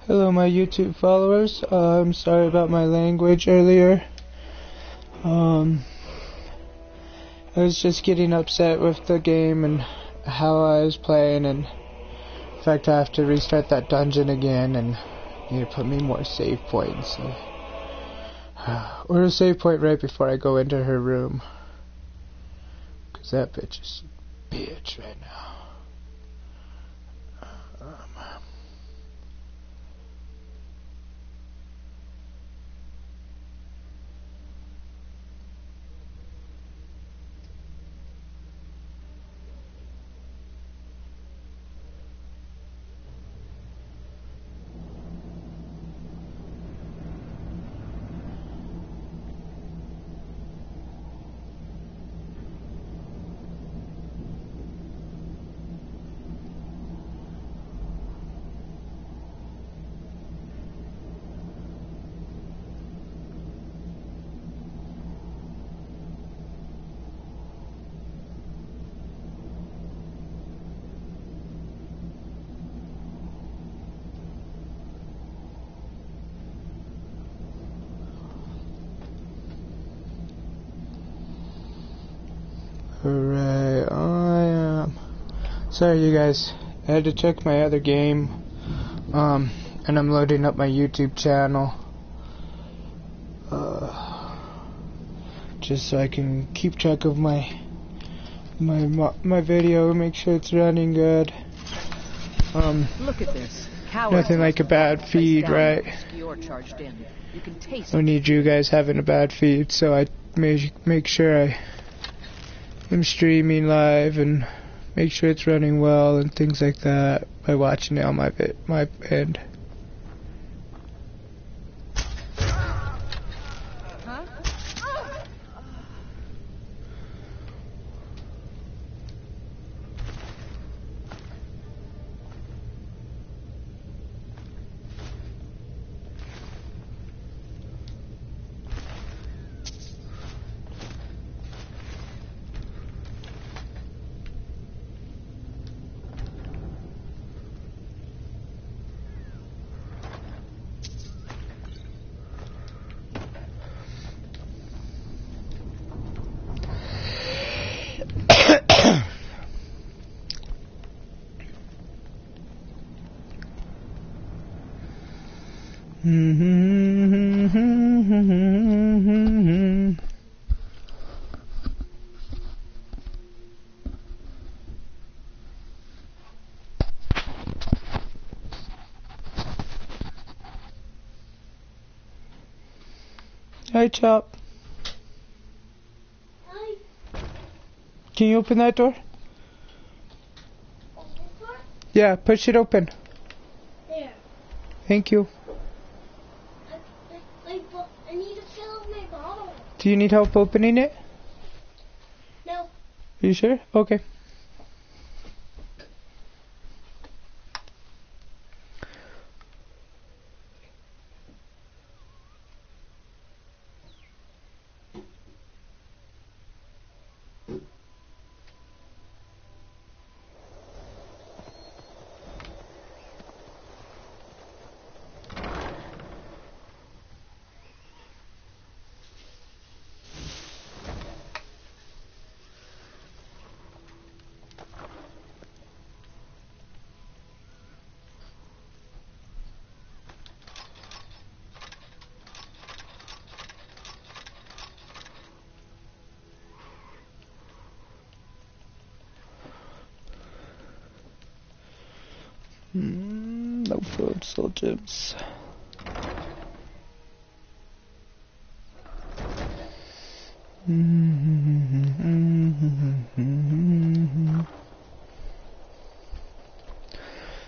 Hello my YouTube followers, I'm sorry about my language earlier. I was just getting upset with the game and how I was playing, and in fact I have to restart that dungeon again and need to put me more save points. Or a save point right before I go into her room. Cause that bitch is a bitch right now. Alright, I am sorry you guys, I had to check my other game, and I'm loading up my YouTube channel, just so I can keep track of my video and make sure it's running good. Look at this. Nothing like a bad feed, right? I need you guys having a bad feed, so I make sure I'm streaming live and make sure it's running well and things like that by watching it on my end. Hi, Chop. Hi. Can you open that door? Open this door? Yeah, push it open. There. Thank you. I need to fill up my bottle. Do you need help opening it? No. Are you sure? Okay. No food, soul gems.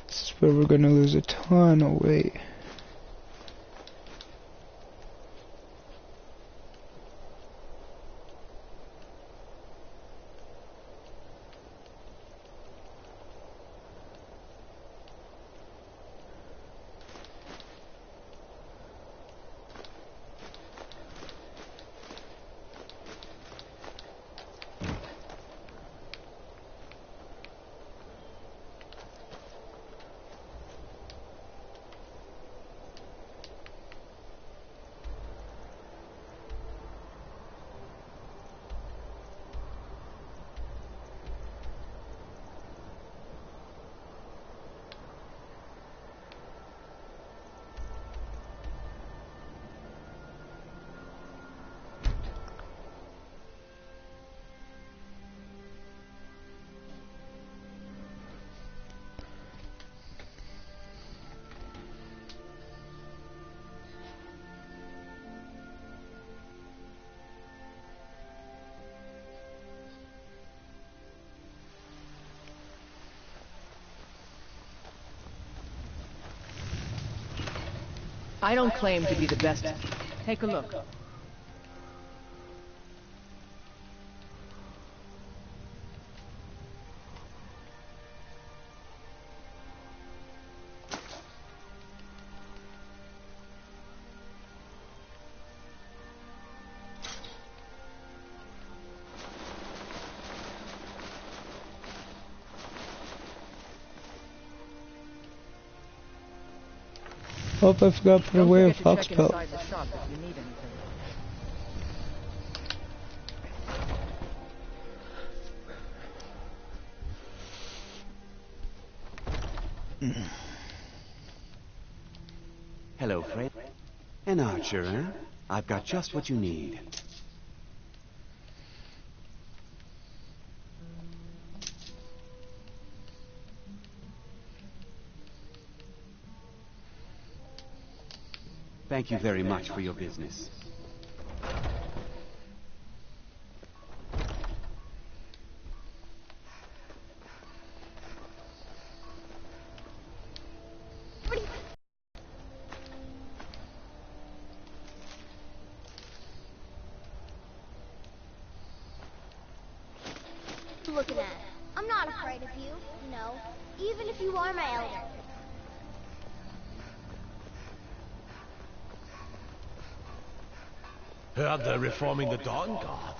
This is where we're gonna lose a ton of weight. I don't claim to be the best. Take a look. Hope I forgot to put Don't away a forget to fox check pelt. inside the shop if you need anything. Hello, Fred. An archer, eh? I've got just what you need. Thank you very much for your business. Looking at. I'm not afraid of you, you know, even if you are my elder. Heard they're reforming the Dawn Guard.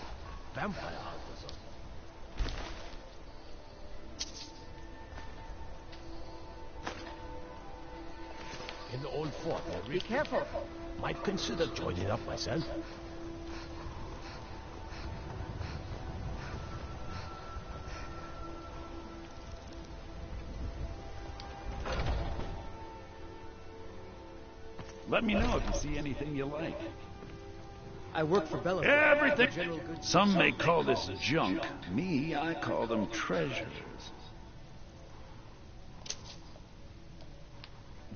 Vampire hunters. In the old fort, Be careful. might consider joining up myself. Let me know if you see anything you like. I work for Bella. Everything. Some may call this junk. Me, I call them treasures.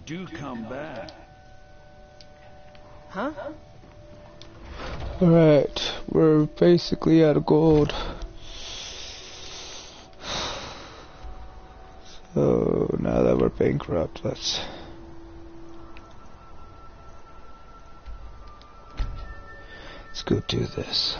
Do come back. Huh? Alright, we're basically out of gold. So now that we're bankrupt, let's go do this.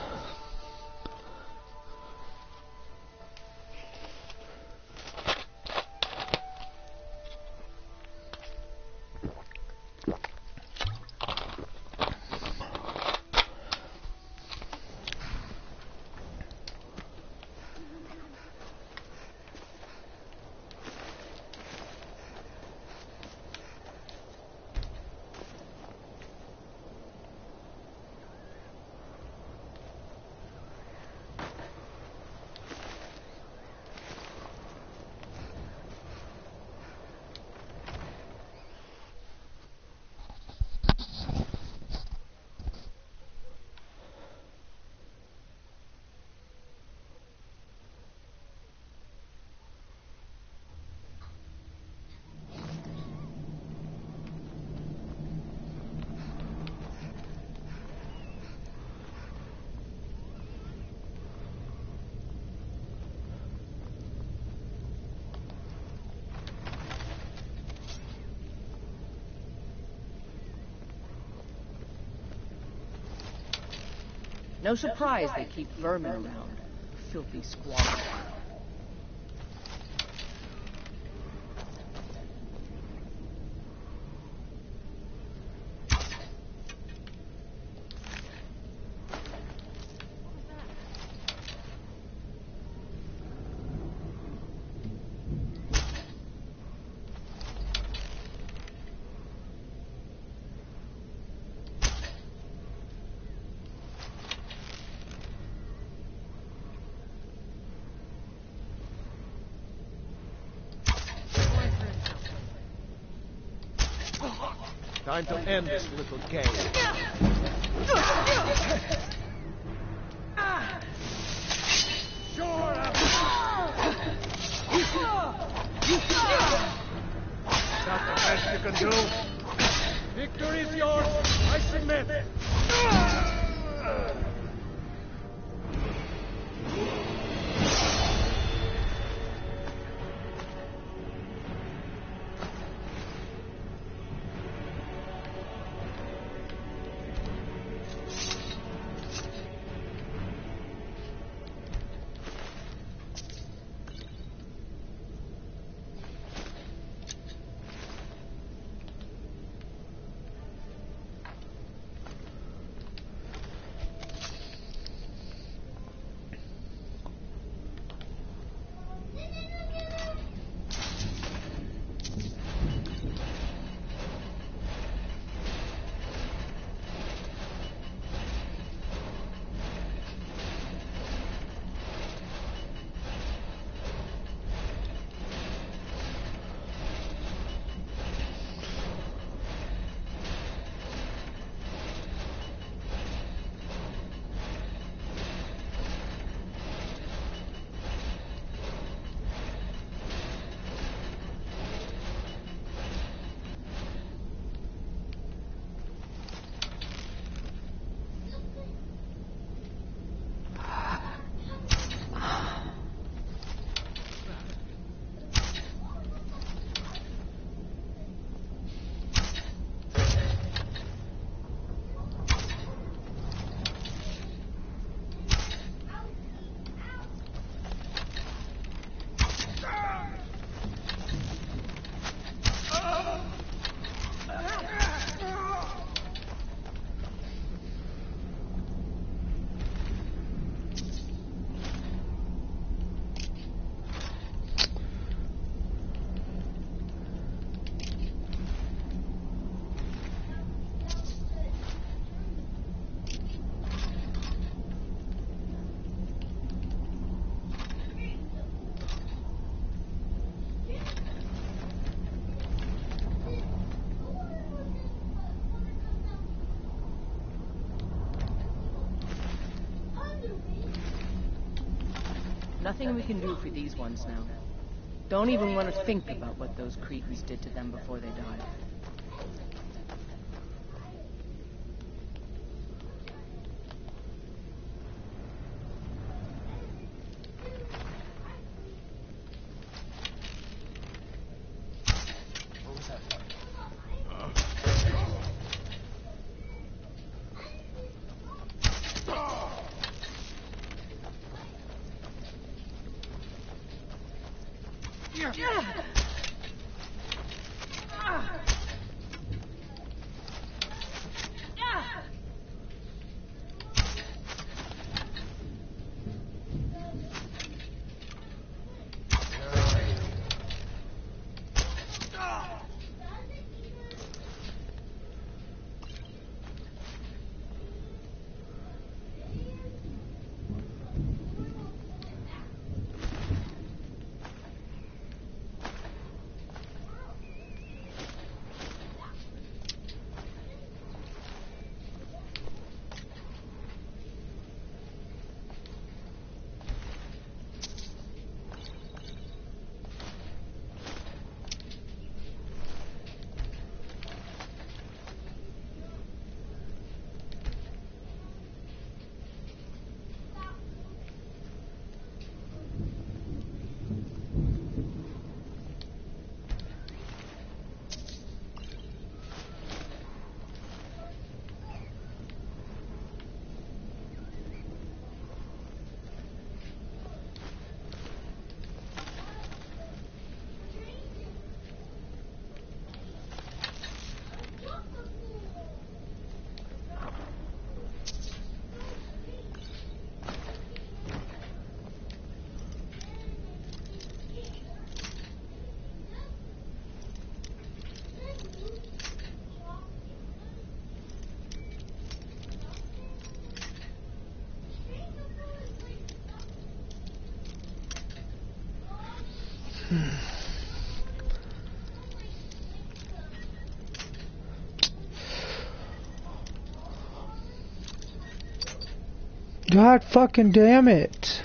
No surprise they keep vermin around. Filthy squatters. Time to end this little game. Sure. That's the best you can do. Victory is yours. I submit. nothing we can do for these ones now. Don't even want to think about what those Cretans did to them before they died. God fucking damn it.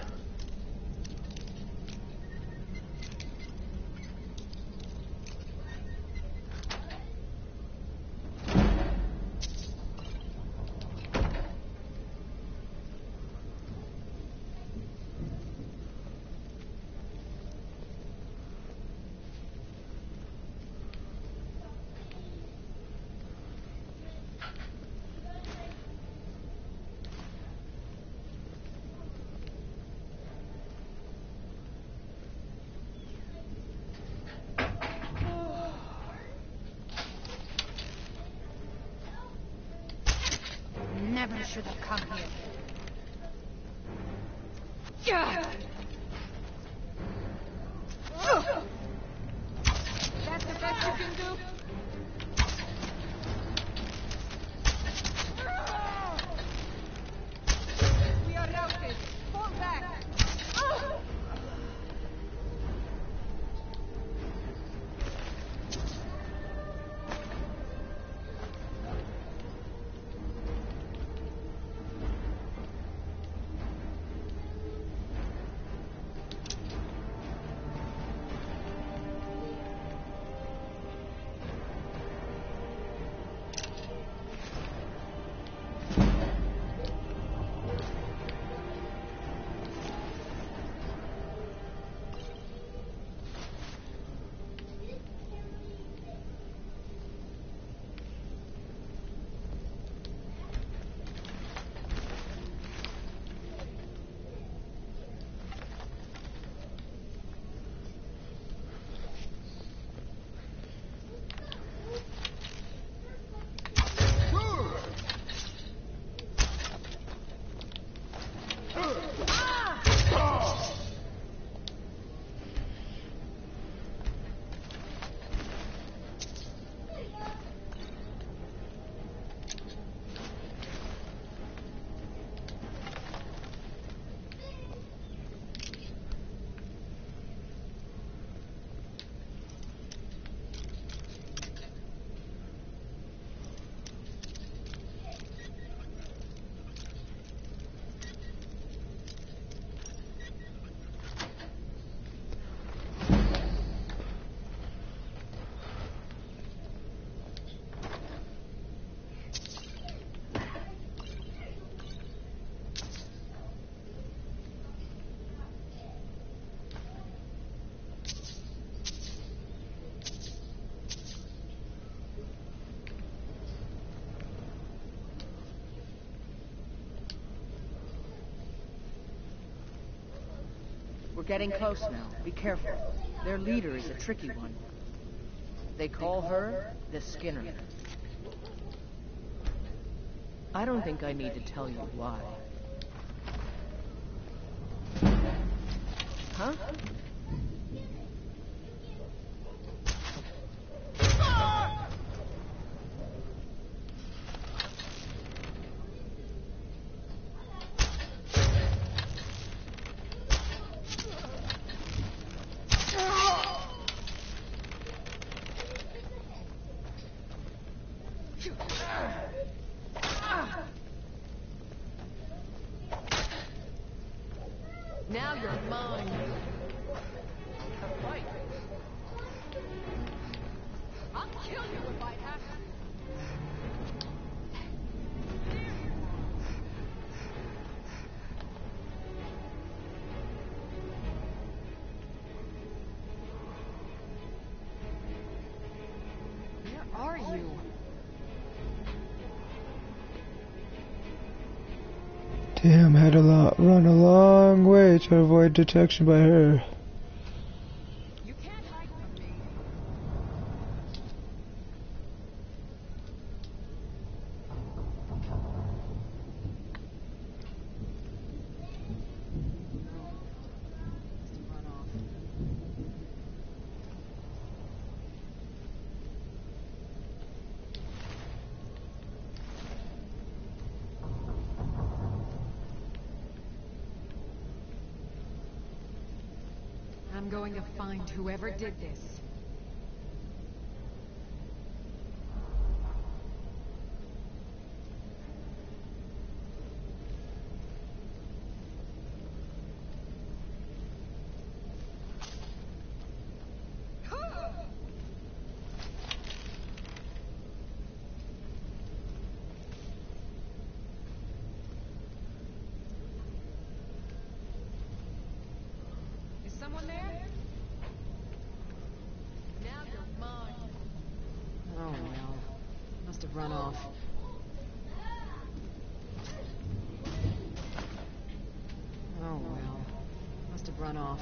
Never should have come here. That's the best you can do? We are routed. Fall back. We're getting close now. Be careful. Their leader is a tricky one. They call her the Skinner. I don't think I need to tell you why. Huh? Now you're mine. Right. I'll kill you if I have to. Where are you? Damn, had to run a long way to avoid detection by her. You can't hide from me. Run off. I'm going to find whoever did this. Is someone there? Now you're mine. Oh well. Must have run off. Oh well. Must have run off.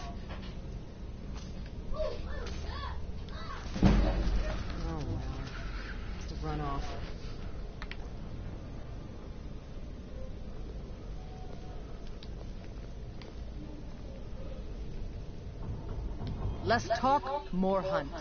Oh well. Must have run off. Less talk, more hunt.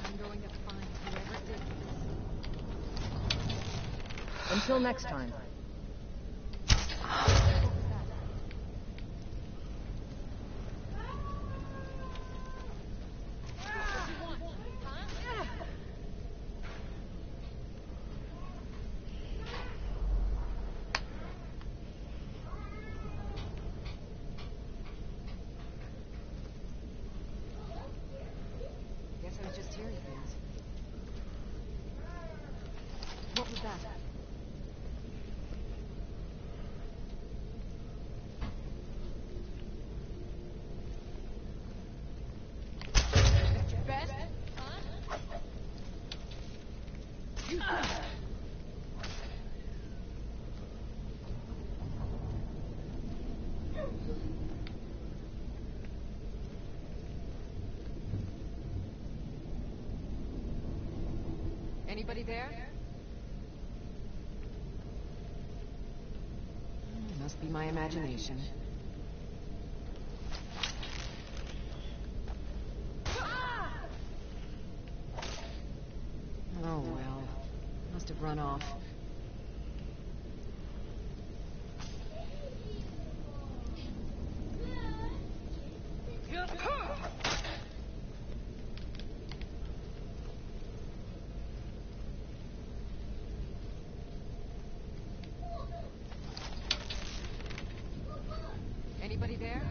I'm going to find whoever did this. Until next time. Guess I was just hearing things. What was that? At your best, huh? You. Anybody there? Must be my imagination. Oh well. Must have run off. Anybody there?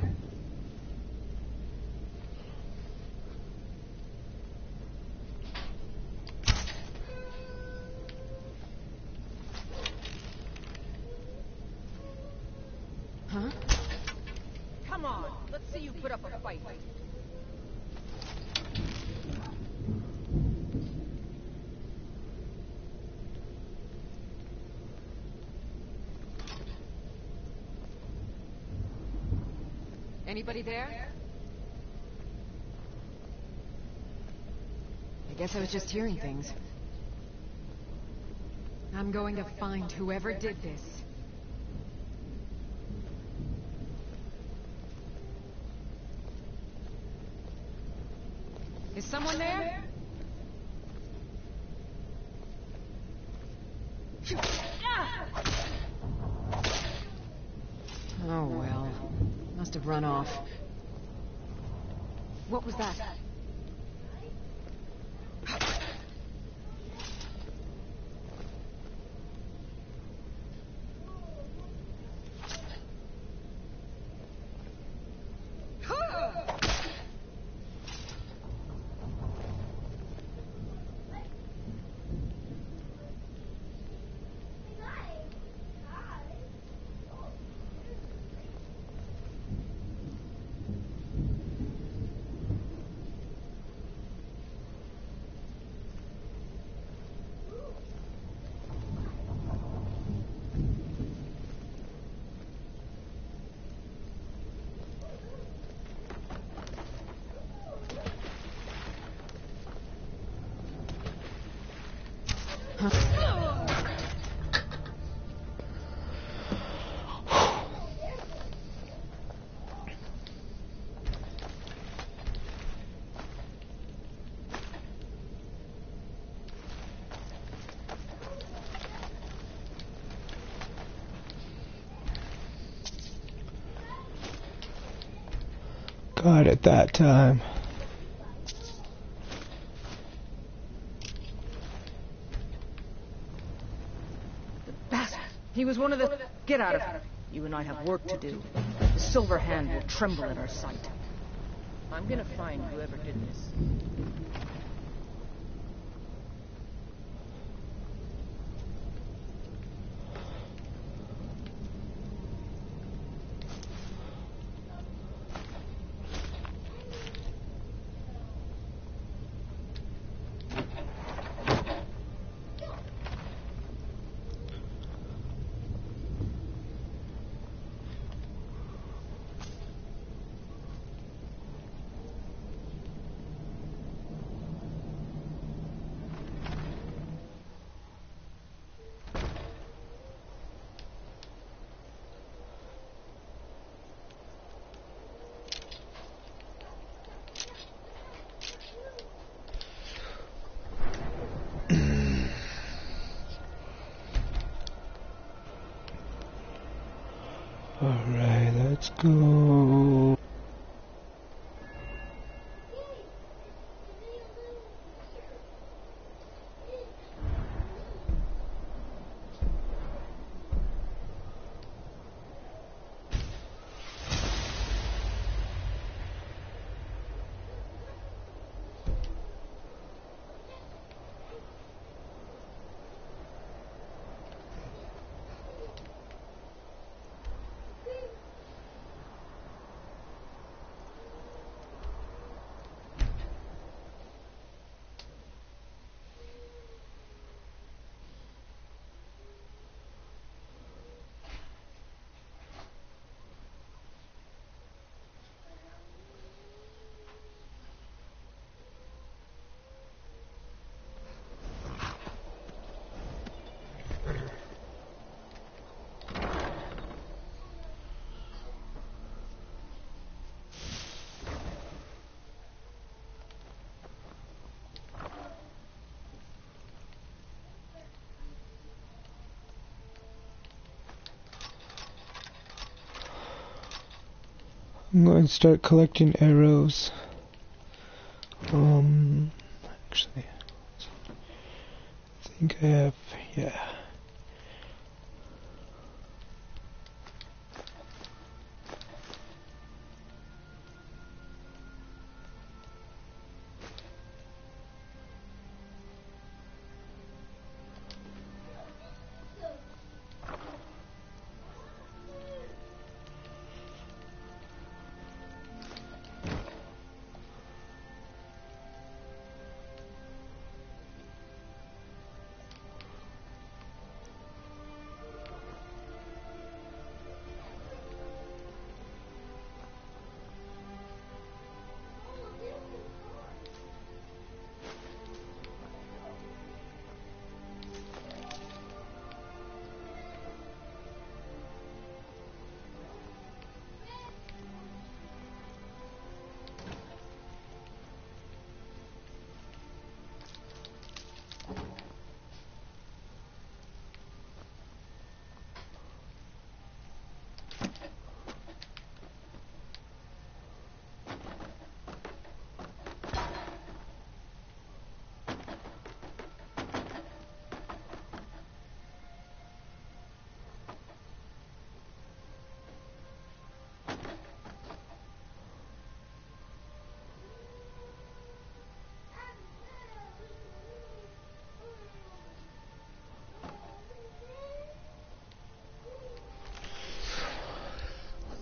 Huh? Come on, let's see you put up a fight. Anybody there? I guess I was just hearing things. I'm going to find whoever did this. Is someone there? Oh well. Must have run off. What was that? God, at that time. Bastard! He was one of the... Get out of here. You and I have work to do. The Silver Hand will tremble at our sight. I'm gonna find whoever did this. Alright, let's go. I'm going to start collecting arrows. Actually, I think I have, yeah.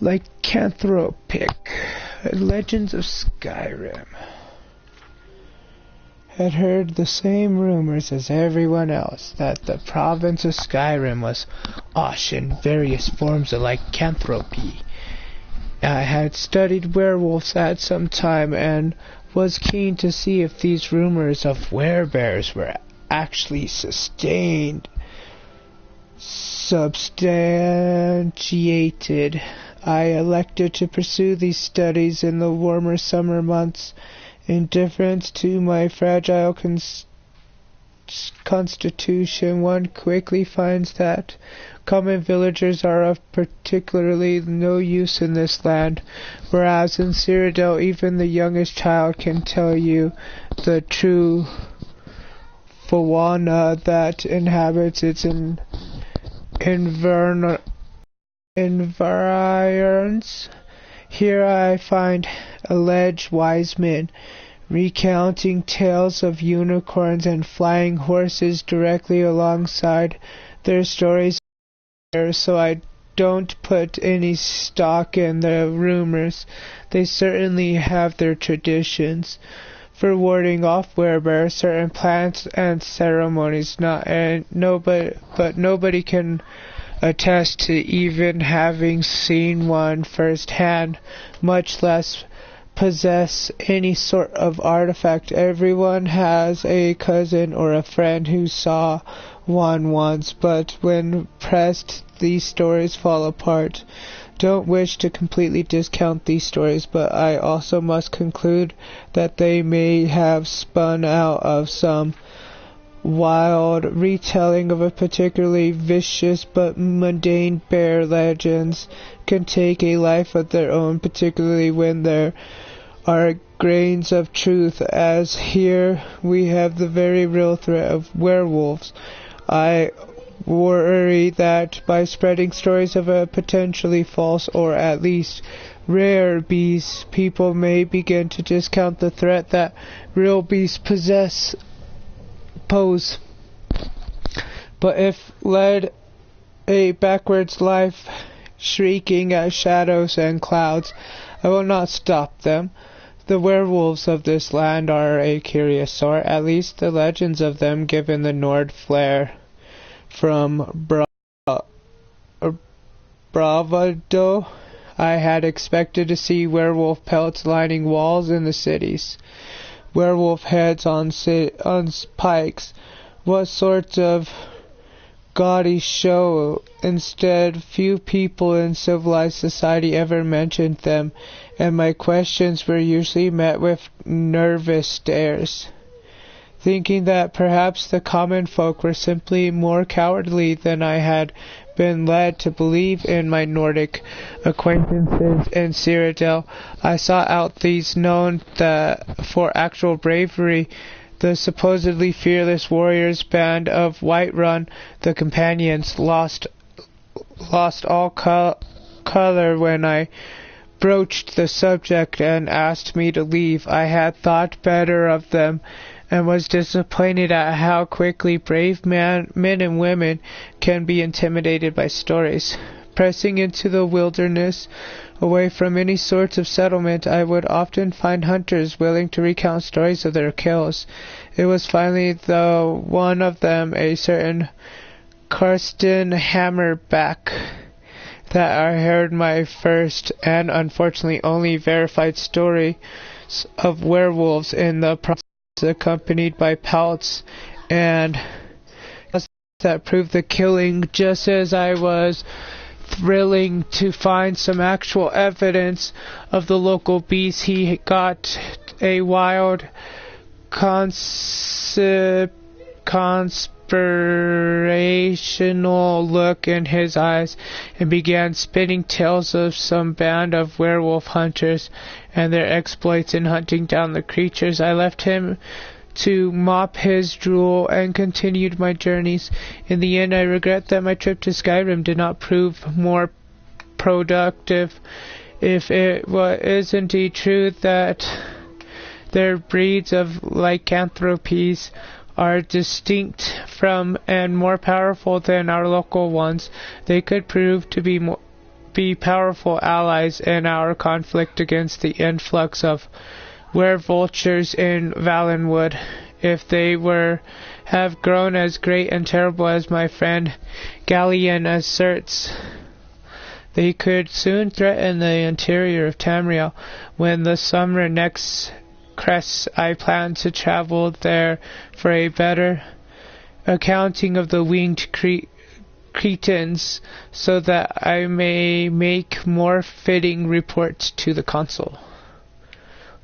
lycanthropic. Legends of Skyrim. Had heard the same rumors as everyone else that the province of Skyrim was awash in various forms of lycanthropy. I had studied werewolves at some time and was keen to see if these rumors of werebears were actually substantiated. I elected to pursue these studies in the warmer summer months. Indifferent to my fragile constitution, one quickly finds that common villagers are of particularly no use in this land, whereas in Cyrodiil even the youngest child can tell you the true fauna that inhabits its environs. Here I find alleged wise men recounting tales of unicorns and flying horses directly alongside their stories, so I don't put any stock in the rumors. They certainly have their traditions for warding off werebears, certain plants and ceremonies, but nobody can attest to even having seen one firsthand, much less possess any sort of artifact. Everyone has a cousin or a friend who saw one once, but when pressed, these stories fall apart. Don't wish to completely discount these stories, but I also must conclude that they may have spun out of some wild retelling of a particularly vicious but mundane bear. Legends can take a life of their own, particularly when there are grains of truth, as here we have the very real threat of werewolves. I worry that by spreading stories of a potentially false or at least rare beast, people may begin to discount the threat that real beasts pose. But if led a backwards life, shrieking at shadows and clouds, I will not stop them. The werewolves of this land are a curious sort, at least the legends of them given the Nord flair. From bravado, I had expected to see werewolf pelts lining walls in the cities, werewolf heads on pikes. What sort of gaudy show? Instead, few people in civilized society ever mentioned them, and my questions were usually met with nervous stares. Thinking that perhaps the common folk were simply more cowardly than I had been led to believe in my Nordic acquaintances in Cyrodiil, I sought out these known for actual bravery. The supposedly fearless warriors band of Whiterun, the companions, lost all color when I broached the subject and asked me to leave. I had thought better of them, and was disappointed at how quickly brave men and women can be intimidated by stories. Pressing into the wilderness, away from any sorts of settlement, I would often find hunters willing to recount stories of their kills. It was finally one of them, a certain Karsten Hammerback, that I heard my first and unfortunately only verified story of werewolves in the province, accompanied by pelts and that proved the killing. Just as I was thrilling to find some actual evidence of the local beast, he got a wild conspirational look in his eyes and began spinning tales of some band of werewolf hunters and their exploits in hunting down the creatures. I left him to mop his drool and continued my journeys. In the end, I regret that my trip to Skyrim did not prove more productive. If it is indeed true that their breeds of lycanthropes are distinct from and more powerful than our local ones, they could prove to be be powerful allies in our conflict against the influx of werevultures in Valenwood. If they have grown as great and terrible as my friend Galleon asserts, they could soon threaten the interior of Tamriel. When the summer next crests, I plan to travel there for a better accounting of the winged cretins, so that I may make more fitting reports to the consul.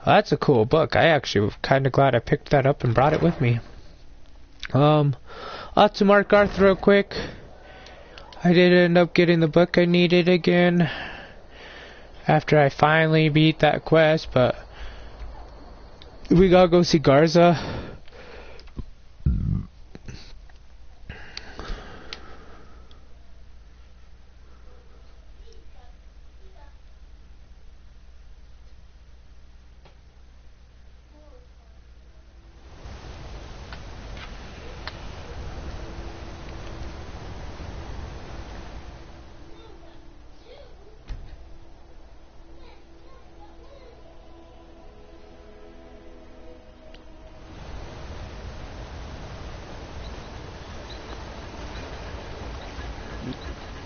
Well, that's a cool book. I actually was kind of glad I picked that up and brought it with me. Lots to Mark Arthur real quick. I did end up getting the book I needed again after I finally beat that quest, but we gotta go see Garza.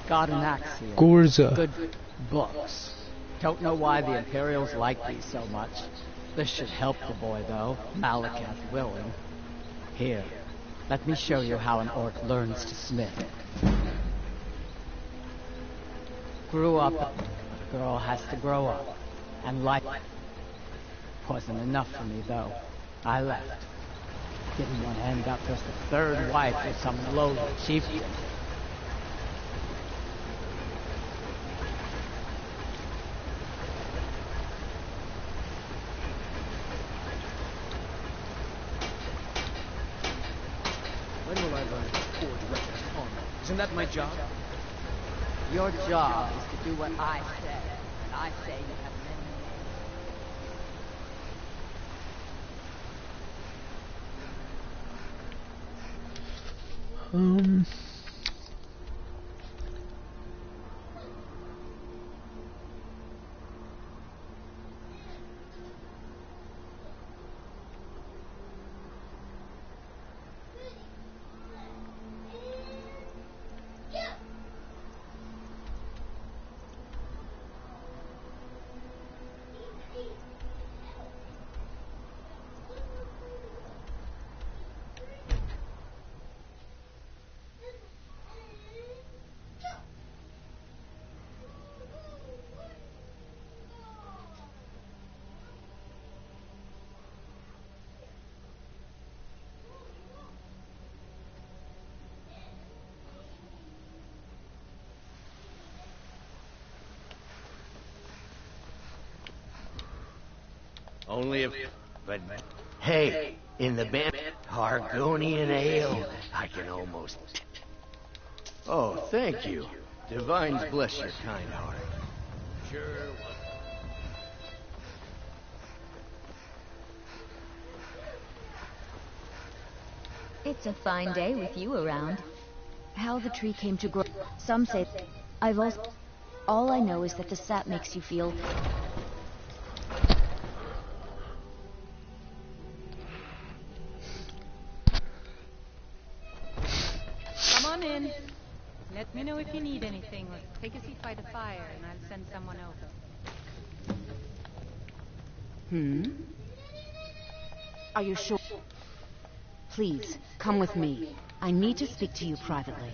Got an axe here. Garza. Good books. Don't know why the Imperials like these so much. This should help the boy, though. Malakath willing. Here, let me show you how an orc learns to smith. Grew up, a girl has to grow up. And life wasn't enough for me, though. I left. Didn't want to end up just a third wife with some lowly chieftain. When will I learn to forge weapons armor? Isn't that my job? Your job is to do what I say. And I say you have many. Only if... But, hey, in the band, Argonian ale, I can almost... Oh, thank you. Divines bless your kind heart. Sure. It's a fine day with you around. How the tree came to grow... Some say... I've also... All I know is that the sap makes you feel... Come on in. Let me know if you need anything, or take a seat by the fire, and I'll send someone over. Are you sure? Please, come with me. I need to speak to you privately.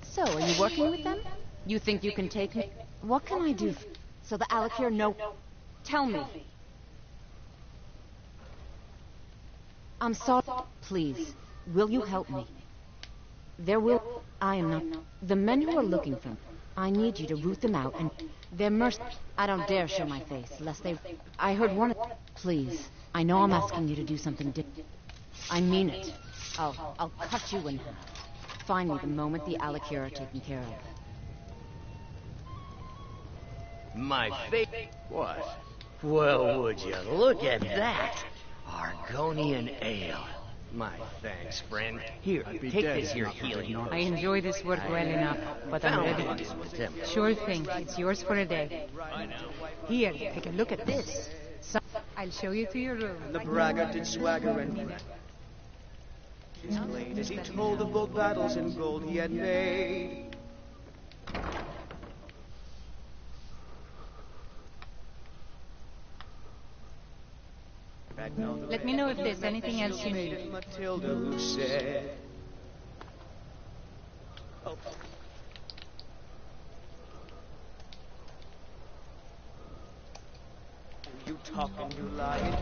So, are you working with them? You think you can take me? What can I do so the Alakir know? Tell me. I'm sorry. Please, will you help me? There will... I am not... The men who are looking for me, I need you to root them out, and they're I don't dare show my face, lest they... I heard one of... Please, I know I'm asking you to do something I mean it. I'll cut you in half. Find me the moment the Alikir are taken care of. My fate? What? Well, would you look at that? Argonian ale. My thanks, friend. Here, take this here healing. I enjoy this work well enough, but I'm ready. Sure thing. It's yours for a day. Here, take a look at this. I'll show you to your room. The braggart did swagger and brag. His blade as he told of both battles and gold he had made. Let me know if there's anything else you need. Matilda who said, oh. You talk and you lie.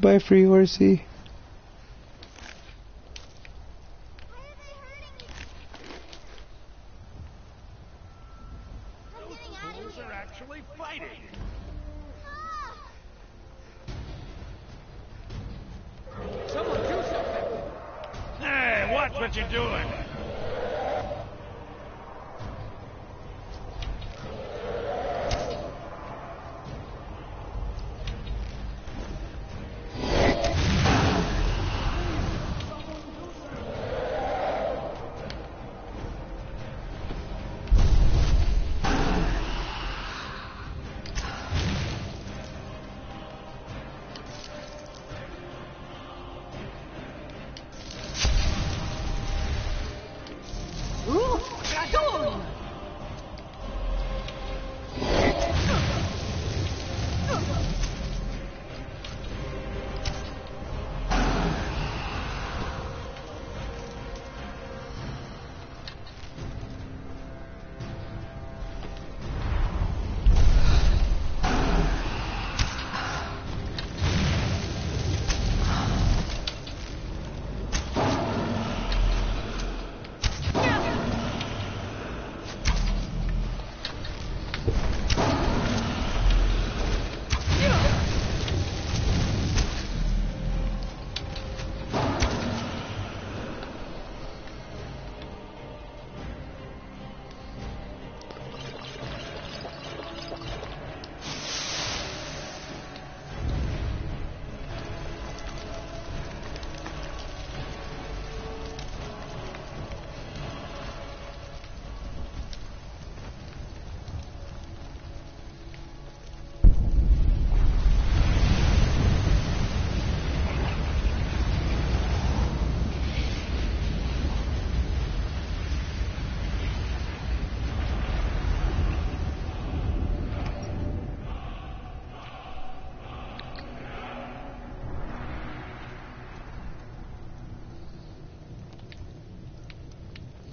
Goodbye, free horsey. Those are actually fighting. Someone do something! Hey, watch what you're doing.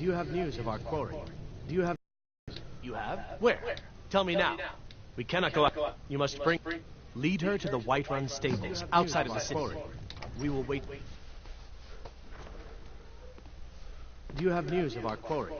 Do you have news of our quarry? Do you have... You have? Where? Tell me now. We cannot go out. You must bring... Lead her to the Whiterun stables, outside of the city. We will wait. Do you have news of our quarry?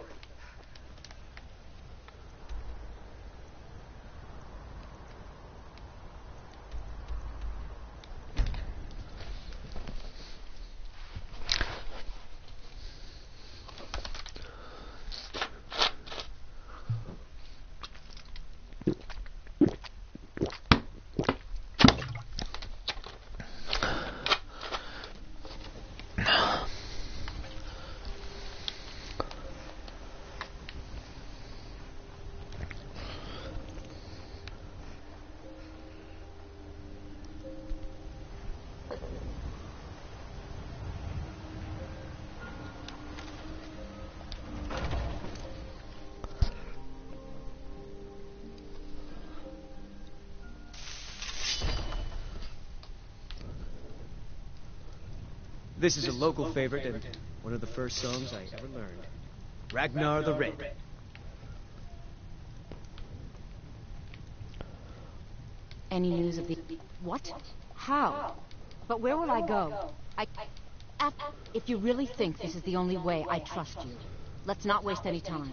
This is a local favorite and one of the first songs I ever learned. Ragnar the Red. Any news of the... What? How? But where will I go? If you really think this is the only way, I trust you. Let's not waste any time.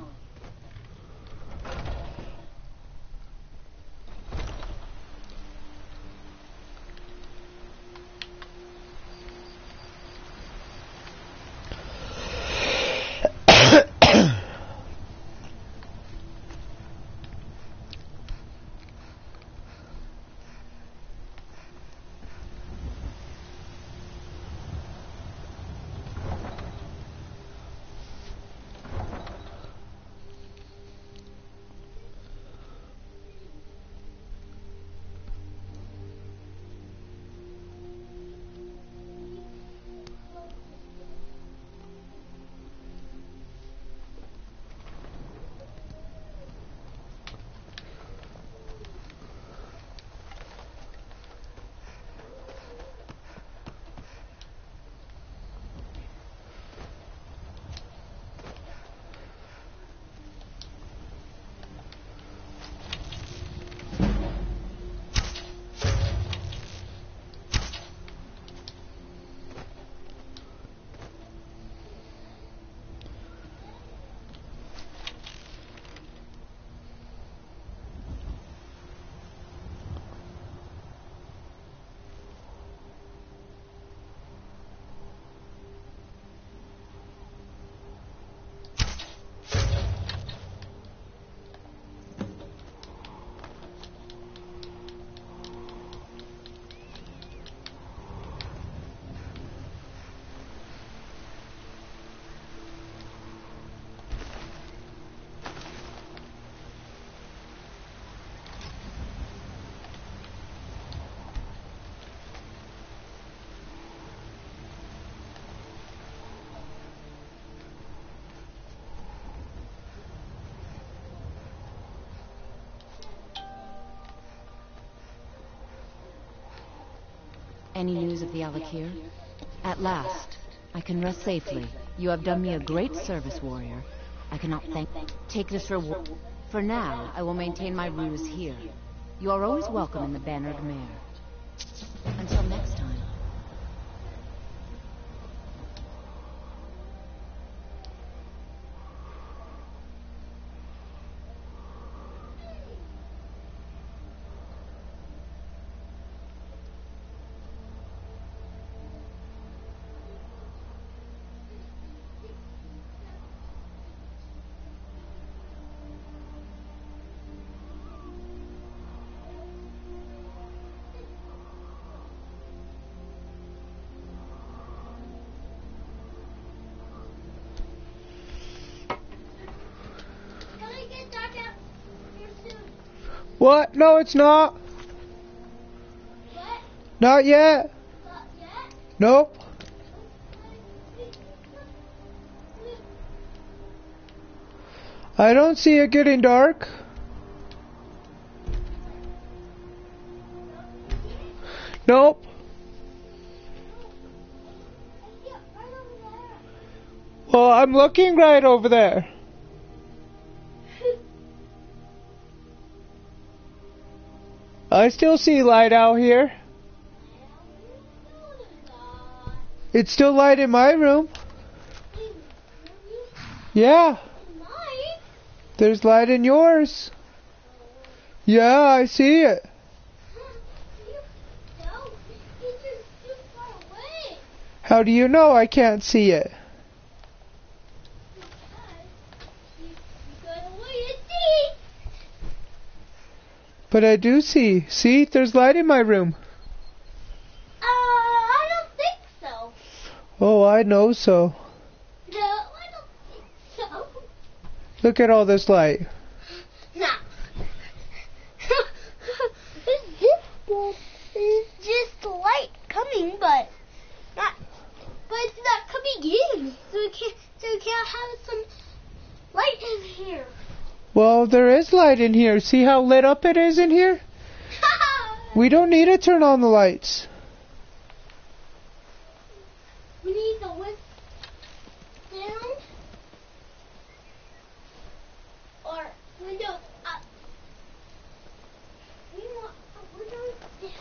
Any news of the Alakir? At last, I can rest safely. You have done me a great service, warrior. I cannot thank... Take this reward. For now, I will maintain my ruse here. You are always welcome in the Bannered Mare. Until next time. What? No, it's not. What? Not yet. Not yet? Nope. I don't see it getting dark. Nope. I see it right over there. Well, I'm looking right over there. I still see light out here. It's still light in my room. Yeah. There's light in yours. Yeah, I see it. How do you know I can't see it? But I do see. See, there's light in my room. I don't think so. Oh, I know so. No, I don't think so. Look at all this light. Nah. It's just light coming, but it's not coming in. So we can't have some light in here. Well, there is light in here. See how lit up it is in here? We don't need to turn on the lights. We need the light down or windows up. We want the windows down.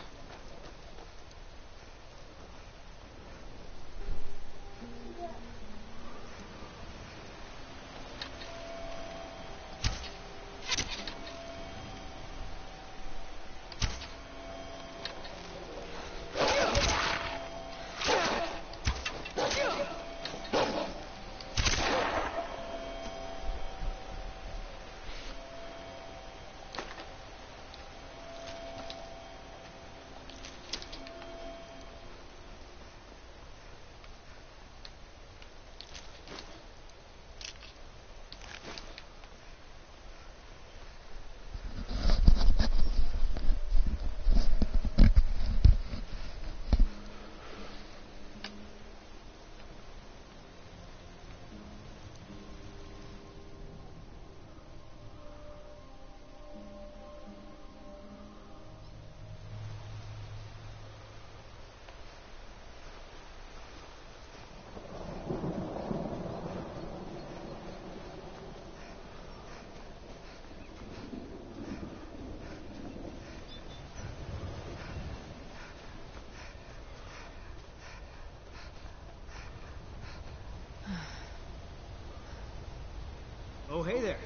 Oh, hey there.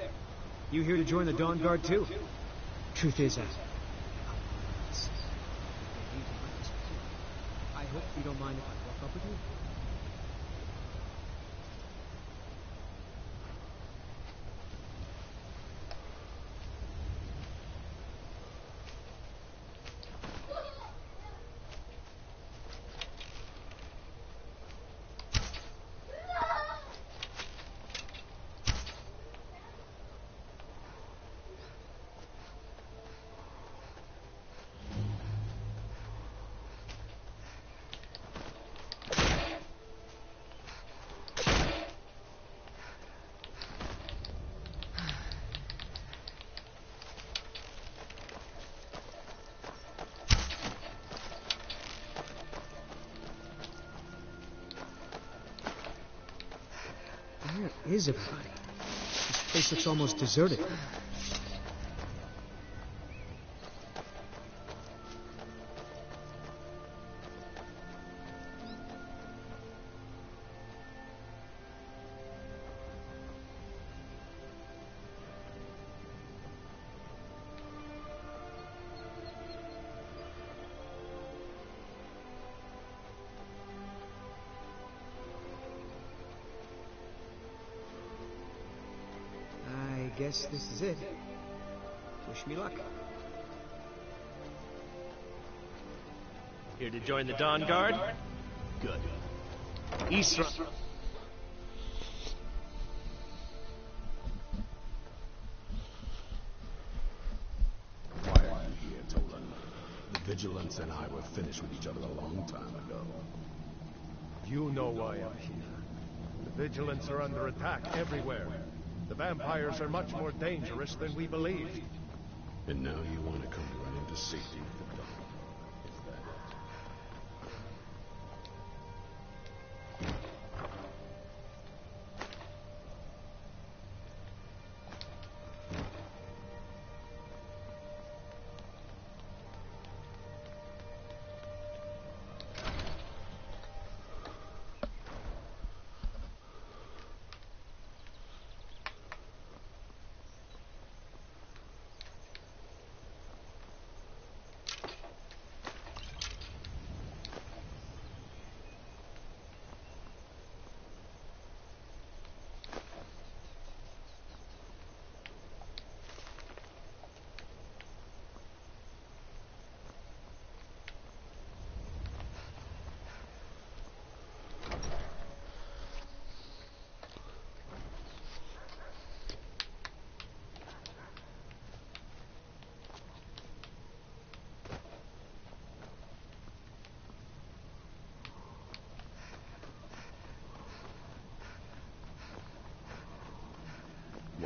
You here to join the Dawn Guard, too? Truth is, I hope you don't mind if I walk up with you. Where is everybody? This place looks almost deserted. I guess this is it. Wish me luck. Here to join the Dawn Guard? Good. Isra. Why are you here, Tolan? The Vigilance and I were finished with each other a long time ago. You know why I'm here. The Vigilants are under attack everywhere. The vampires are much more dangerous than we believed. And now you want to come run into safety with the Dawn. Is that it?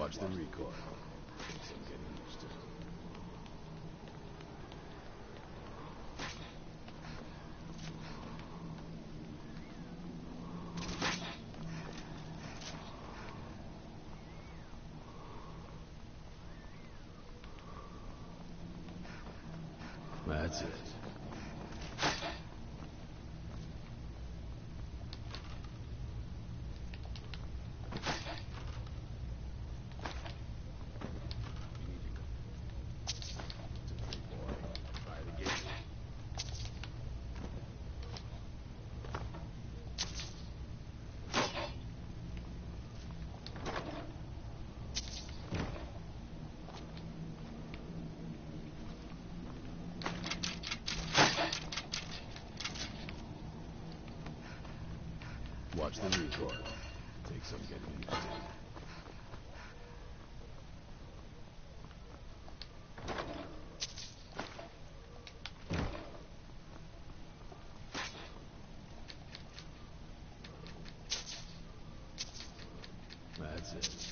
Watch the recoil. Takes some getting used to. That's it. Watch the recoil. Takes some getting used to. That's it.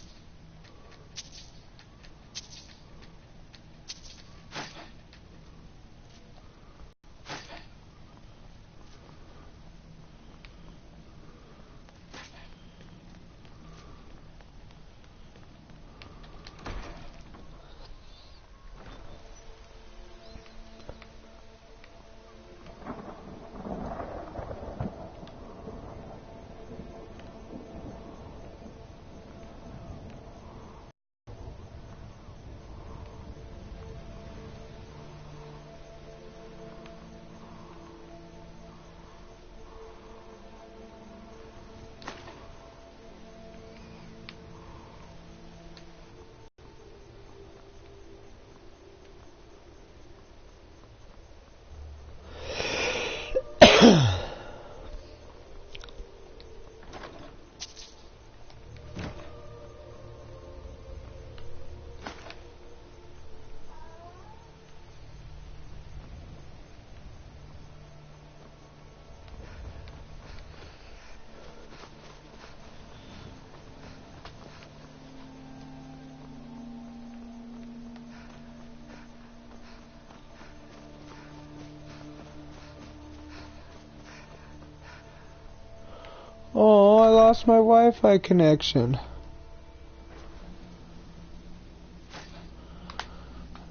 Oh, I lost my Wi-Fi connection.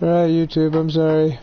Alright, YouTube, I'm sorry.